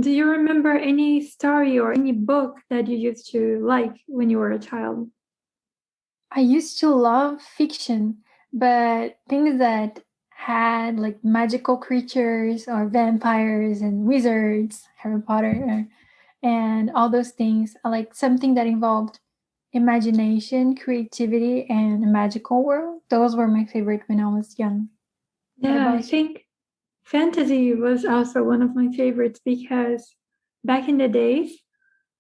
Do you remember any story or any book that you used to like when you were a child? I used to love fiction, but things that had like magical creatures or vampires and wizards, Harry Potter, and all those things. I like something that involved imagination, creativity, and a magical world. Those were my favorite when I was young. What Yeah, I about you? think fantasy was also one of my favorites because back in the days,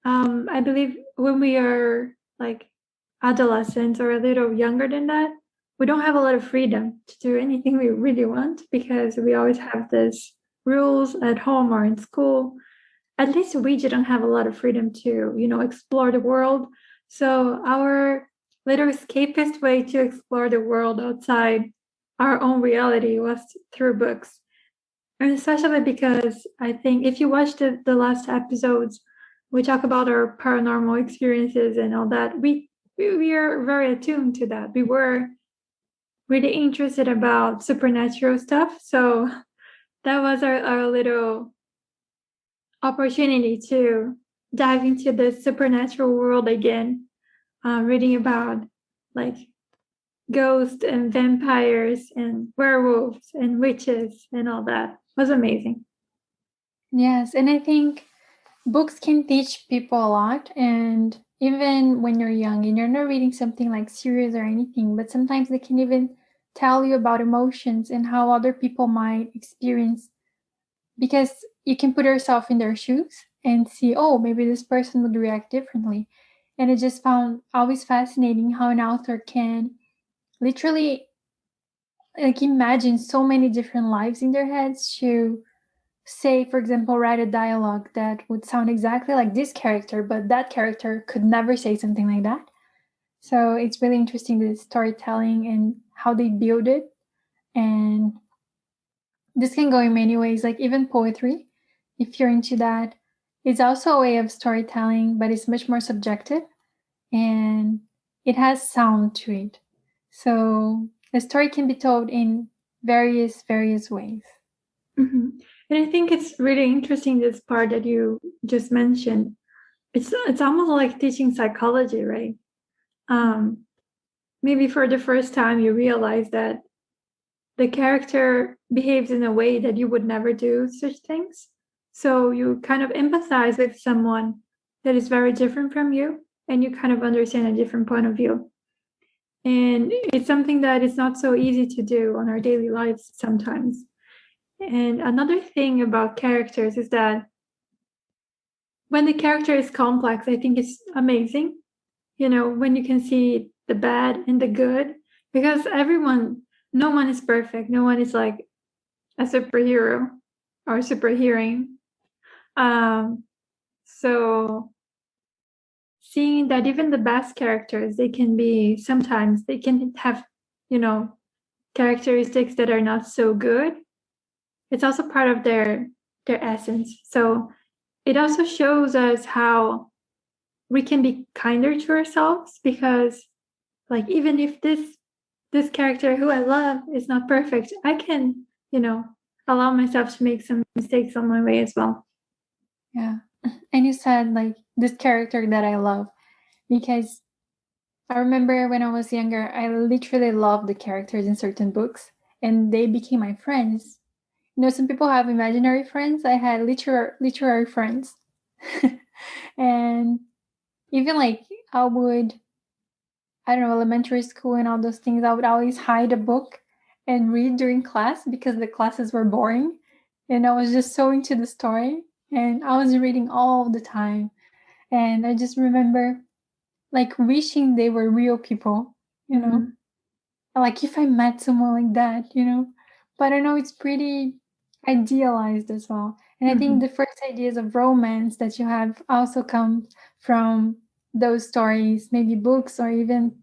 I believe when we are like adolescents or a little younger than that, we don't have a lot of freedom to do anything we really want because we always have this rules at home or in school. At least we didn't have a lot of freedom to, explore the world. So our little escapist way to explore the world outside our own reality was through books. And especially because I think if you watch the last episodes, we talk about our paranormal experiences and all that. We are very attuned to that. We were really interested about supernatural stuff. So that was our little opportunity to dive into the supernatural world again, reading about like ghosts and vampires and werewolves and witches and all that was amazing. Yes, and I think books can teach people a lot. And even when you're young and you're not reading something like serious or anything, but sometimes they can even tell you about emotions and how other people might experience, because you can put yourself in their shoes and see, oh, maybe this person would react differently. And I just found always fascinating how an author can literally like imagine so many different lives in their heads to say, for example, write a dialogue that would sound exactly like this character, but that character could never say something like that. So it's really interesting, the storytelling and how they build it. And this can go in many ways, like even poetry, if you're into that. It's also a way of storytelling, but it's much more subjective and it has sound to it. So a story can be told in various ways. Hmm. And I think it's really interesting this part that you just mentioned. It's almost like teaching psychology, right? Um, Maybe for the first time you realize that the character behaves in a way that you would never do such things. So you kind of empathize with someone that is very different from you, and you kind of understand a different point of view. And it's something that is not so easy to do on our daily lives sometimes. And another thing about characters is that when the character is complex, I think it's amazing. When you can see the bad and the good, because no one is perfect. No one is like a superhero or superheroine. Um, so seeing that even the best characters, sometimes they can have, you know, characteristics that are not so good. It's also part of their essence. So it also shows us how we can be kinder to ourselves because like even if this character who I love is not perfect, I can, allow myself to make some mistakes on my way as well. Yeah. And you said like this character that I love, because I remember when I was younger, I literally loved the characters in certain books and they became my friends. Some people have imaginary friends. I had literary friends. And even like I would, I don't know, elementary school and all those things, I would always hide a book and read during class because the classes were boring. And I was just so into the story and I was reading all the time. And I just remember like wishing they were real people, you know? Mm-hmm. Like if I met someone like that. But I know it's pretty idealized as well. And I think Mm-hmm. the first ideas of romance that you have also come from those stories, maybe books or even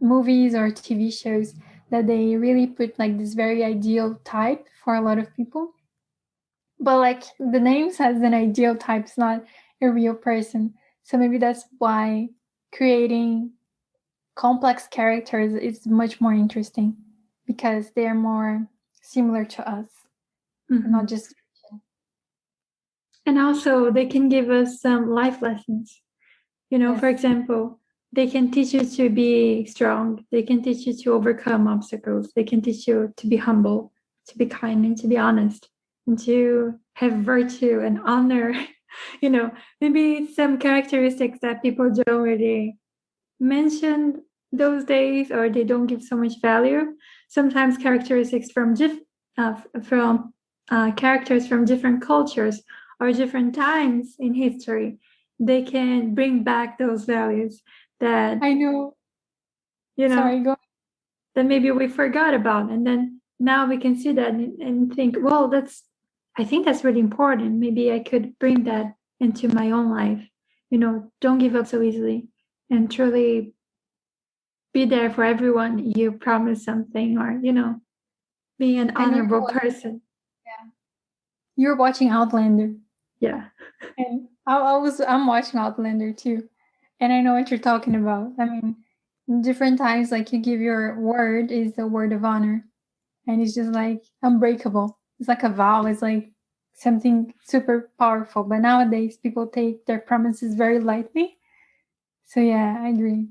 movies or TV shows, that they really put like this very ideal type for a lot of people. But like the name says, an ideal type is not a real person. So maybe that's why creating complex characters is much more interesting, because they're more similar to us and not Mm-hmm. just. And also they can give us some life lessons. You know, for Yes. example, they can teach you to be strong. They can teach you to overcome obstacles. They can teach you to be humble, to be kind, and to be honest, and to have virtue and honor. You know, maybe some characteristics that people don't really mention those days, or they don't give so much value. Sometimes characteristics from characters from different cultures or different times in history, they can bring back those values that I know. you know Sorry, go. that maybe we forgot about, and then now we can see that and think, well, I think that's really important. Maybe I could bring that into my own life. Don't give up so easily, and truly be there for everyone you promise something, or be an I know honorable person. you're watching Outlander. Yeah. And I'm watching Outlander too. And I know what you're talking about. I mean, different times, like you give your word is the word of honor. And it's just like unbreakable. It's like a vow. It's like something super powerful. But nowadays, people take their promises very lightly. So yeah, I agree.